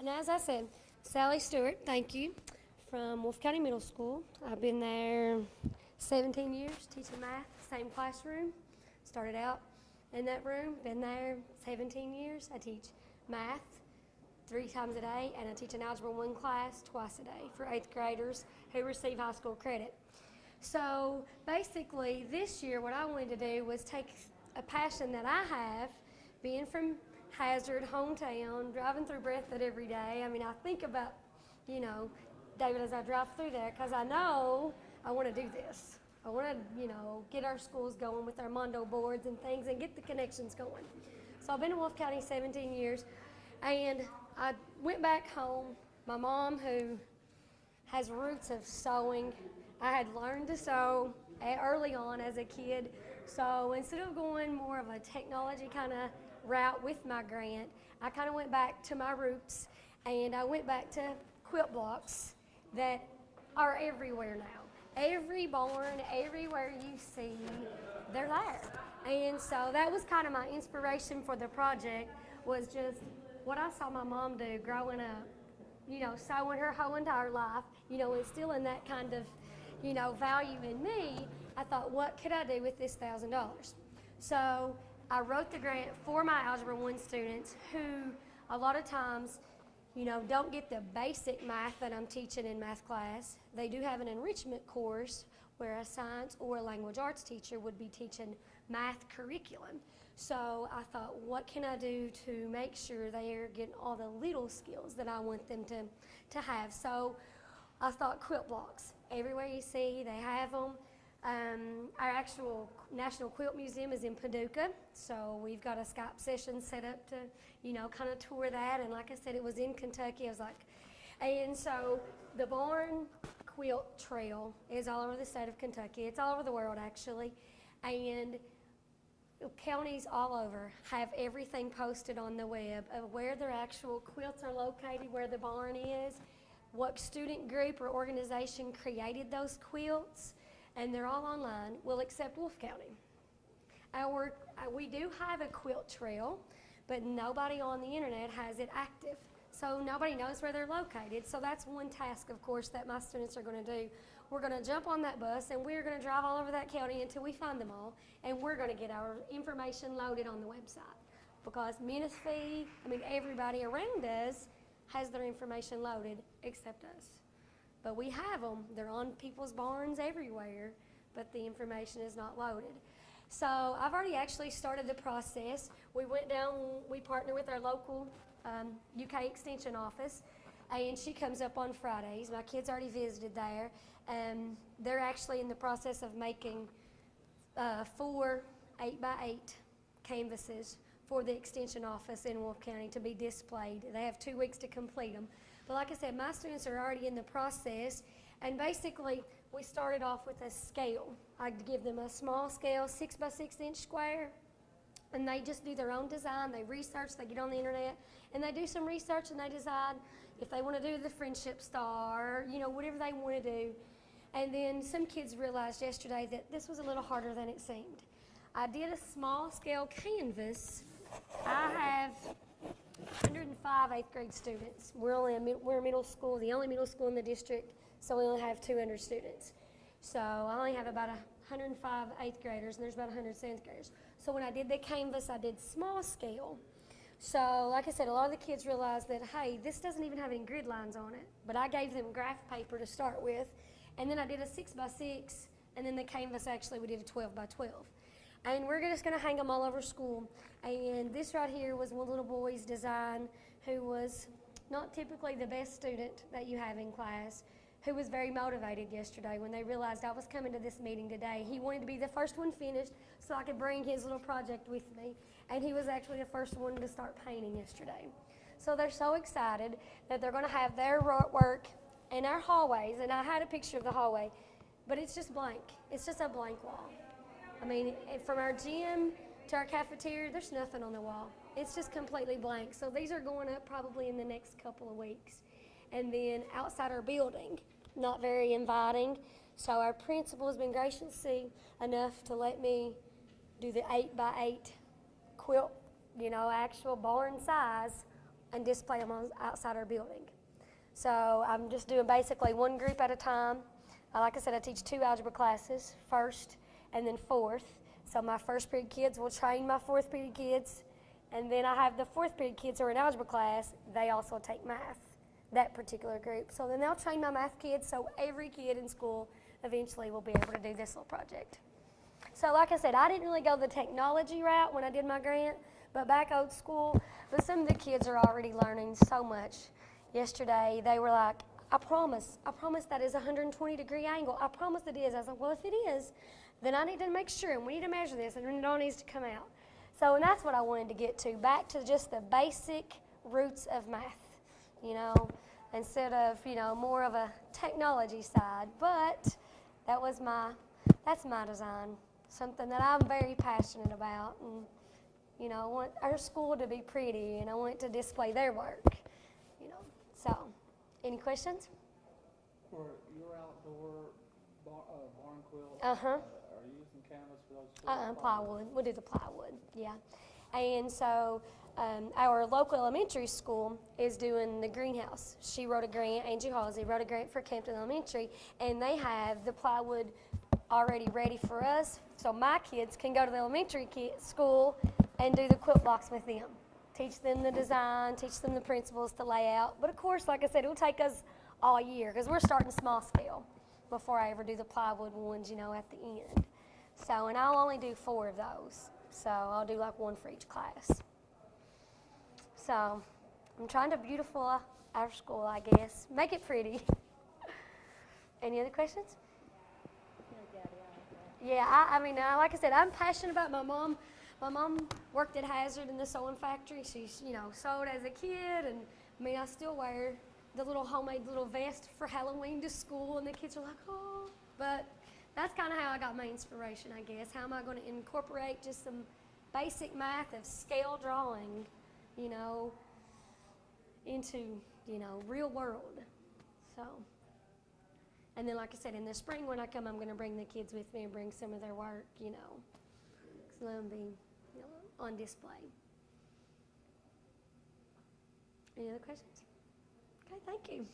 And as I said, Sally Stewart, thank you, from Wolf County Middle School. I've been there 17 years teaching math, same classroom. Started out in that room, been there 17 years. I teach math 3 times a day, and I teach an Algebra 1 class twice a day for 8th graders who receive high school credit. So basically this year what I wanted to do was take a passion that I have, being from Hazard, hometown, driving through Breathitt every day. I mean, I think about, David, as I drive through there, because I know I want to do this. I want to, get our schools going with our Mondo boards and things and get the connections going. So I've been in Wolf County 17 years, and I went back home. My mom, who has roots of sewing, I had learned to sew early on as a kid. So instead of going more of a technology kind of route with my grant, I kind of went back to my roots, and I went back to quilt blocks that are everywhere now. Every barn, everywhere you see, they're there. And so that was kind of my inspiration for the project, was just what I saw my mom do growing up, sewing her whole entire life, instilling that kind of, value in me. I thought, what could I do with this $1,000? So I wrote the grant for my Algebra 1 students who a lot of times, don't get the basic math that I'm teaching in math class. They do have an enrichment course where a science or a language arts teacher would be teaching math curriculum. So I thought, what can I do to make sure they are getting all the little skills that I want them to have? So I thought quilt blocks. Everywhere you see, they have them. Our actual National Quilt Museum is in Paducah, so we've got a Skype session set up to, kind of tour that. And like I said, it was in Kentucky. And so the Barn Quilt Trail is all over the state of Kentucky. It's all over the world, actually. And counties all over have everything posted on the web of where their actual quilts are located, where the barn is, what student group or organization created those quilts, and they're all online. We'll accept Wolf County. We do have a quilt trail, but nobody on the internet has it active. So nobody knows where they're located. So that's one task, of course, that my students are going to do. We're going to jump on that bus, and we're going to drive all over that county until we find them all, and we're going to get our information loaded on the website. Because Menifee, everybody around us has their information loaded except us. But we have them. They're on people's barns everywhere, but the information is not loaded. So I've already actually started the process. We went down, we partner with our local UK Extension office, and she comes up on Fridays. My kids already visited there. They're actually in the process of making 4 8x8 canvases for the Extension office in Wolf County to be displayed. They have 2 weeks to complete them. But like I said, my students are already in the process, and basically we started off with a scale. I give them a small scale, 6x6 inch square, and they just do their own design. They research, they get on the internet, and they do some research, and they decide if they want to do the friendship star, whatever they want to do. And then some kids realized yesterday that this was a little harder than it seemed. I did a small scale canvas. I have 105 8th grade students. We're a middle school, the only middle school in the district, so we only have 200 students. So I only have about 105 8th graders, and there's about 100 7th graders. So when I did the canvas, I did small scale. So like I said, a lot of the kids realized that, hey, this doesn't even have any grid lines on it. But I gave them graph paper to start with, and then I did a 6x6, and then the canvas actually we did a 12x12. And we're just going to hang them all over school. And this right here was one little boy's design who was not typically the best student that you have in class, who was very motivated yesterday when they realized I was coming to this meeting today. He wanted to be the first one finished so I could bring his little project with me. And he was actually the first one to start painting yesterday. So they're so excited that they're going to have their work in our hallways. And I had a picture of the hallway, but it's just blank. It's just a blank wall. From our gym to our cafeteria, there's nothing on the wall. It's just completely blank. So these are going up probably in the next couple of weeks. And then outside our building, not very inviting. So our principal has been gracious enough to let me do the 8x8 quilt, actual barn size and display them outside our building. So I'm just doing basically one group at a time. Like I said, I teach 2 algebra classes, first and then fourth. So my first period kids will train my fourth period kids. And then I have the fourth period kids who are in algebra class. They also take math, that particular group. So then they'll train my math kids, so every kid in school eventually will be able to do this little project. So like I said, I didn't really go the technology route when I did my grant, but back old school, but some of the kids are already learning so much. Yesterday, they were like, I promise that is a 120-degree angle. I promise it is. I was like, well, if it is, then I need to make sure, and we need to measure this, and then it all needs to come out. So, and that's what I wanted to get to, back to just the basic roots of math, instead of, more of a technology side. But that's my design, something that I'm very passionate about, and, I want our school to be pretty, and I want it to display their work, So, any questions? For your outdoor barn quilt, Uh-huh. are you using canvas for those? Plywood. We'll do the plywood, yeah. And so our local elementary school is doing the greenhouse. She wrote a grant, Angie Halsey wrote a grant for Campton Elementary, and they have the plywood already ready for us, so my kids can go to the elementary school and do the quilt blocks with them. Teach them the design, teach them the principles to lay out. But of course, like I said, it'll take us all year because we're starting small scale before I ever do the plywood ones, at the end. So, and I'll only do 4 of those. So I'll do like 1 for each class. So I'm trying to beautify our school, I guess. Make it pretty. Any other questions? Yeah, I mean, like I said, I'm passionate about my mom. My mom worked at Hazard in the sewing factory. She, sewed as a kid, and I still wear the little homemade little vest for Halloween to school, and the kids are like, oh. But that's kind of how I got my inspiration, I guess. How am I going to incorporate just some basic math of scale drawing, into, real world. So, and then like I said, in the spring when I come, I'm going to bring the kids with me and bring some of their work, because let them be, on display. Any other questions? Okay, thank you.